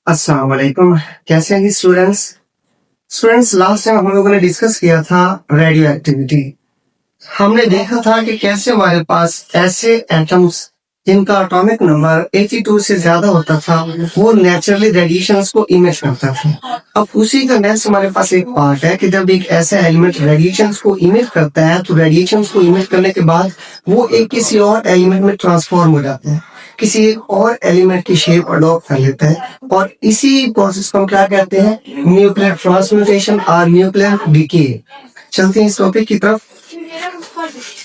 अस्सलाम वालेकुम। कैसे हैं जी स्टूडेंट्स? स्टूडेंट्स, लास्ट टाइम हम लोगों ने डिस्कस किया था रेडियो एक्टिविटी। हमने देखा था कि कैसे हमारे पास ऐसे एटम्स जिनका एटॉमिक नंबर 82 से ज्यादा होता था, वो नेचुरली रेडिएशंस को इमिट करता था। अब उसी का नेक्स्ट हमारे पास एक पार्ट है कि जब एक ऐसा एलिमेंट रेडिएशंस को इमिट करता है, तो रेडिएशंस को इमिट करने के बाद वो एक किसी और एलिमेंट में ट्रांसफॉर्म हो जाता है, किसी एक और एलिमेंट की शेप अडॉप्ट कर लेता है, और इसी प्रोसेस को हम क्या कहते हैं? न्यूक्लियर ट्रांसम्यूटेशन और न्यूक्लियर डिके। चलते हैं इस टॉपिक की तरफ।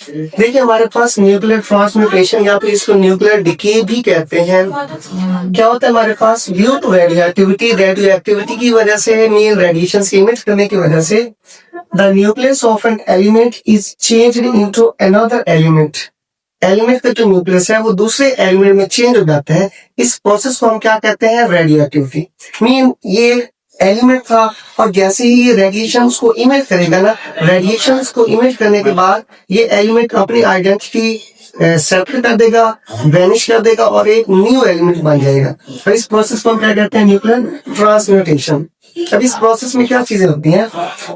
देखिए, हमारे पास न्यूक्लियर ट्रांसम्यूटेशन या फिर इसको न्यूक्लियर डिके भी कहते हैं। क्या होता है हमारे पास? ड्यू टू रेडियो एक्टिविटी की वजह से, मीन रेडिएशन से इमिट करने की वजह से, the nucleus of an element is changed into another element. Element का जो न्यूक्लियस है वो दूसरे एलिमेंट में चेंज हो जाता है। इस प्रोसेस को हम क्या कहते हैं? Radio activity. मीन ये एलिमेंट था, और जैसे ही ये रेडिएशंस को इमिट करेगा ना, रेडिएशंस को इमिट करने के बाद ये एलिमेंट अपनी आइडेंटिटी सेटल कर देगा, वैनिश कर देगा, और एक न्यू एलिमेंट बन जाएगा। और इस प्रोसेस को हम क्या कहते हैं? Nuclear transmutation. अब इस प्रोसेस में क्या चीजें होती हैं?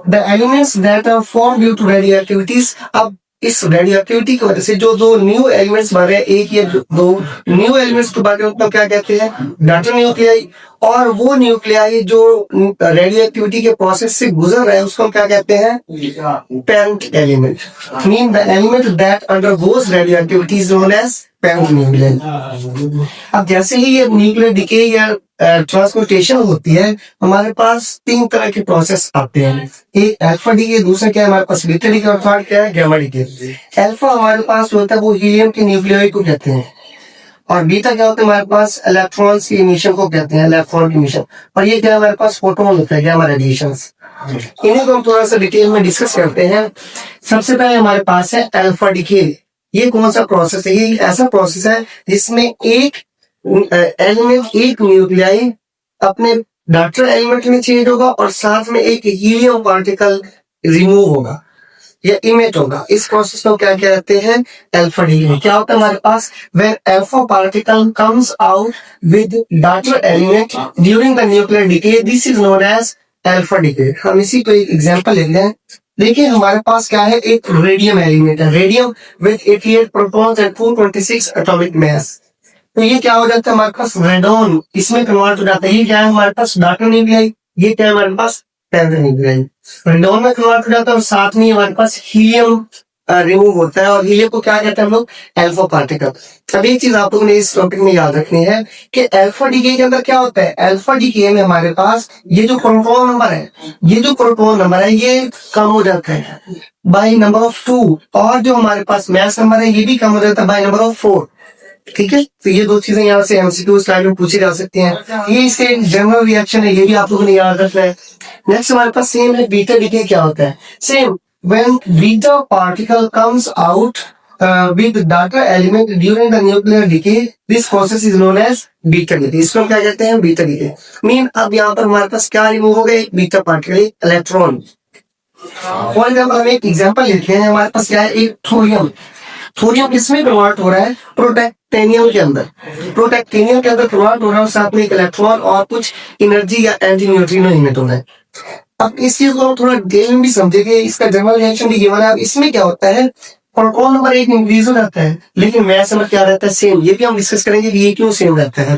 The elements that are form due to radioactivities. अब इस रेडियो एक्टिविटी की वजह से जो दो न्यू एलिमेंट्स बन रहे हैं, एक या दो न्यू एलिमेंट्स के बारे में क्या कहते हैं? Data nuclei. और वो न्यूक्लियाई जो रेडियो एक्टिविटी के प्रोसेस से गुजर रहा है, उसको हम क्या कहते हैं? Parent element. Mean the element that undergoes radioactivity is known as parent nuclei. अब जैसे ही ये न्यूक्लियर डिके या ट्रांसम्यूटेशन होती है, हमारे पास तीन तरह के प्रोसेस आते हैं। एक अल्फा डीके, दूसरा क्या है हमारे पास? बीटा डीके, और थर्ड क्या है? Gamma DK. अल्फा हमारे पास जो होता है वो हीलियम के न्यूक्लियोइड को कहते हैं, और बीटा क्या होता है हमारे पास? इलेक्ट्रॉन्स की इमिशन को कहते हैं, इलेक्ट्रॉन की इमिशन। और ये क्या हमारे पास? फोटोन होता है, गामा रेडिएशंस। इन्हीं को हम थोड़ा सा डिटेल में डिस्कस करते हैं। सबसे पहले हमारे पास है अल्फा डीके। ये कौन सा प्रोसेस है? ये ऐसा प्रोसेस है जिसमें एक एलिमेंट, एक न्यूक्लियाई अपने डॉटर एलिमेंट में चेंज होगा, और साथ में एक हीलियम पार्टिकल रिमूव होगा या इमिट होगा। इस प्रोसेस को क्या कहते हैं? Alpha decay. क्या होता है हमारे पास? When alpha particle comes out with daughter element during the nuclear decay, this is known as alpha decay. हम इसी को एक एग्जांपल लेते हैं। देखिए, हमारे पास क्या है? एक रेडियम एलिमेंट है, radium with 88 protons and 226 atomic mass. तो ये क्या हो जाता है हमारे पास? रेडॉन इसमें कन्वर्ट हो जाता है। ये क्या है हमारे पास? Data nuclei. ये क्या है हमारे पास? Parent nuclei. रेडॉन में कन्वर्ट हो जाता है, और साथ में हमारे पास हीलियम रिमूव होता है, और हीलियम को क्या कहते हैं हम लोग? Alpha particle. अब एक चीज आप लोगों ने इस टॉपिक में याद रखनी है कि अल्फा डीके के अंदर क्या होता है? अल्फा डीके में हमारे पास ये जो प्रोटॉन नंबर है, ये कम हो जाता है बाई नंबर ऑफ 2, और जो हमारे पास मास नंबर है ये भी कम हो जाता है बाई नंबर ऑफ 4। ठीक है, तो ये दो चीजें यहाँ से एमसीक्यू स्टाइल में पूछी जा सकती हैं। ये इसके जनरल रिएक्शन है, ये भी आप लोगों ने याद रखना है। नेक्स्ट हमारे पास सेम है बीटा डीके। क्या होता है? Same, when beta particle comes out with data element during the nuclear decay, this process is known as beta decay. इसको हम क्या कहते हैं? Beta decay. मीन अब यहाँ पर हमारे पास क्या रिमूव हो गया? एक बीटा पार्टिकल, इलेक्ट्रॉन। और जब हम एक एग्जांपल लेते हैं, हमारे पास क्या है? एक थोरियम। थोरियम किसमें कन्वर्ट हो रहा है? प्रोटेक्टेनियम के अंदर। प्रोटेक्टेनियम के अंदर कन्वर्ट हो रहा है, और साथ में एक इलेक्ट्रॉन और कुछ एनर्जी या एंटी न्यूट्रिनो इमिट होना है। अब इस चीज को हम थोड़ा डिटेल में भी समझेंगे, इसका जनरल रिएक्शन भी गिवन है। अब इसमें क्या होता है? प्रोटॉन नंबर एक इंक्रीज हो जाता है, लेकिन मास नंबर क्या रहता है? सेम। ये भी हम डिस्कस करेंगे कि ये क्यों सेम रहता है।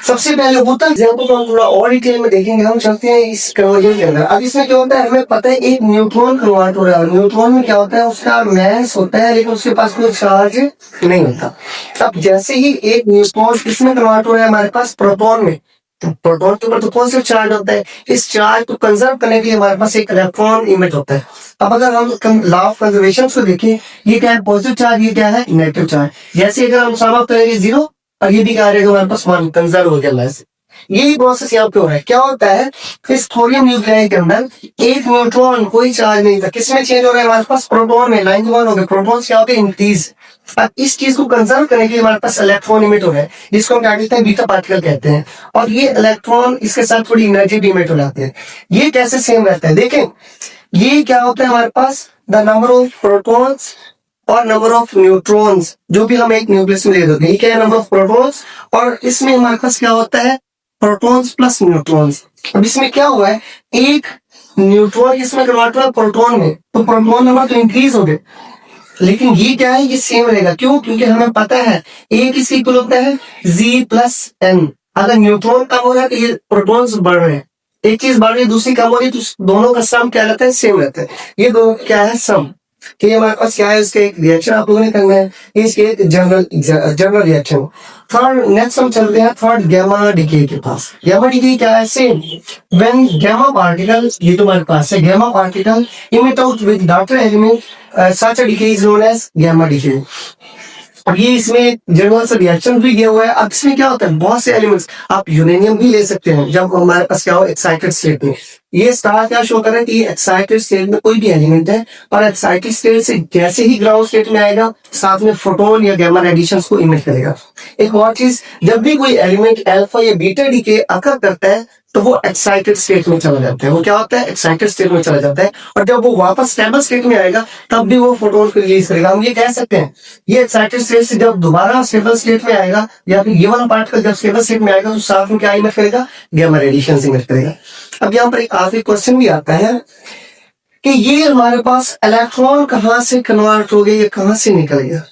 सबसे पहले होता है एग्जांपल को हम थोड़ा और डिटेल में देखेंगे। हम चलते हैं इस कन्वर्जन के अंदर। अब इसमें क्या होता है? हमें पता है एक न्यूट्रॉन कन्वर्ट हो रहा है। न्यूट्रॉन में क्या होता है? उसका मास होता है, लेकिन उसके पास कोई चार्ज नहीं होता। अब जैसे ही एक न्यूट्रॉन किसमें कन्वर्ट हो रहा है? हमारे पास प्रोटॉन में। तो प्रोटॉन के ऊपर तो पॉजिटिव चार्ज होता है। इस चार्ज को कंजर्व करने के लिए हमारे पास एक इलेक्ट्रॉन इमिट होता है। अब अगर हम लॉ ऑफ कंजर्वेशन को देखें, ये क्या है? पॉजिटिव चार्ज, ये क्या है? Negative charge. जैसे अगर हम समाप्त करेंगे 0, और ये भी क्या रहेगा? हमारे पास 1 कंजर्व हो गया। यही प्रोसेस यहाँ पे हो रहा है। क्या होता है? इस थोरियम न्यूक्लियाई के अंदर एक न्यूट्रॉन, कोई चार्ज नहीं था, किसमें चेंज हो रहा है? हमारे पास प्रोटॉन में। लाइन 1 हो गए, प्रोटॉन क्या होते हैं? इंक्रीज। अब इस चीज को कंजर्व करने के लिए हमारे पास इलेक्ट्रॉन इमिट हो रहा है, जिसको हम क्या कहते हैं? बीटा पार्टिकल कहते हैं। और ये इलेक्ट्रॉन इसके साथ थोड़ी एनर्जी भी इमिट हो जाती है। ये कैसे सेम रहता है? देखें, ये क्या होता है हमारे पास? द नंबर ऑफ प्रोटॉन्स और नंबर ऑफ न्यूट्रॉन्स, जो भी हम एक न्यूक्लियस में ले देते हैं, ये क्या है? Number of protons. और इसमें हमारे पास क्या होता है? Protons plus neutrons. अब इसमें क्या हुआ है, एक न्यूट्रॉन इसमें कन्वर्ट हुआ प्रोटॉन में, तो प्रोटॉन नंबर तो इंक्रीज हो गए, लेकिन ये क्या है, ये सेम रहेगा। क्यों? क्योंकि हमें पता है ए किसी इक्वल होता है जी प्लस एन। अगर न्यूट्रॉन कम हो रहा है तो ये प्रोटॉन्स बढ़ रहे हैं, एक चीज बढ़ रही है दूसरी कम हो रही है, तो दोनों का सम क्या रहता है, सेम रहता है। ये दोनों क्या है, सम। कि हमारे पास क्या है, इसका एक रिएक्शन आप लोगों ने करना है, इसके एक जनरल रिएक्शन। थर्ड नेक्स्ट हम चलते हैं थर्ड गैमा डीके के पास। गैमा डीके क्या है, सेम। व्हेन गैमा पार्टिकल, ये तो हमारे पास है, gamma particle emit out with daughter element, such a decay is known as gamma decay। अब ये इसमें जनरल से रिएक्शन भी किया हुआ है। अब इसमें क्या होता है, बहुत से एलिमेंट्स, आप यूरेनियम भी ले सकते हैं जब हमारे पास क्या हो, एक्साइटेड स्टेट में। ये स्टार क्या शो कर रहा है कि एक्साइटेड स्टेट में कोई भी एलिमेंट है, और एक्साइटेड स्टेट से जैसे ही ग्राउंड स्टेट में आएगा, साथ में फोटोन या गैमा रेडिएशंस को इमिट करेगा। एक और चीज, जब भी कोई एलिमेंट अल्फा या बीटा डीके अकर करता है, तो वो एक्साइटेड स्टेट में चला जाता है। वो क्या होता है, एक्साइटेड स्टेट में चला जाता है, और जब वो वापस स्टेबल स्टेट में आएगा, तब भी वो फोटोन को रिलीज करेगा। हम ये कह सकते हैं, ये एक्साइटेड स्टेट से जब दोबारा स्टेबल स्टेट में आएगा, या फिर ये वाला पार्टिकल जब स्टेबल स्टेट में आएगा, तो साथ में क्या इमिट करेगा, गैमा रेडिएशन इमिट करेगा। अब यहाँ पर एक आखिरी क्वेश्चन भी आता है कि ये हमारे पास इलेक्ट्रॉन कहाँ से कन्वर्ट हो गए, ये कहाँ से निकल गया।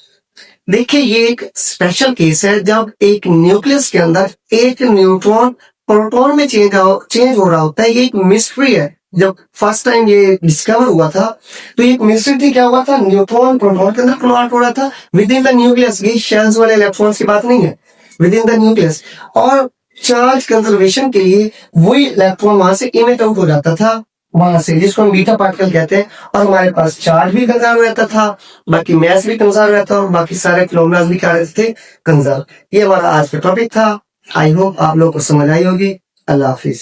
देखिए, ये एक स्पेशल केस है, जब एक न्यूक्लियस के अंदर एक न्यूट्रॉन प्रोटॉन में चेंज हो रहा होता है। ये एक मिस्ट्री है। जब फर्स्ट टाइम ये डिस्कवर हुआ था, तो एक मिस्ट्री थी, क्या हुआ था, न्यूट्रॉन प्रोटॉन के अंदर कन्वर्ट हो रहा था विद इन द न्यूक्लियस। ये शेल्स वाले इलेक्ट्रॉन्स की बात नहीं है, विद इन द न्यूक्लियस। और चार्ज कंजर्वेशन के लिए वही इलेक्ट्रॉन वहां से इमिट आउट हो जाता था, वहां से, जिसको हम बीटा पार्टिकल कहते हैं। और हमारे पास चार्ज भी कंजर्व रहता था, बाकी मैस भी कंजर्व रहता, और बाकी सारे फिनोमेना भी क्या रहते थे, कंजर्व। ये हमारा आज का टॉपिक था। आई होप आप लोगों को समझ आई होगी। अल्लाह हाफिज।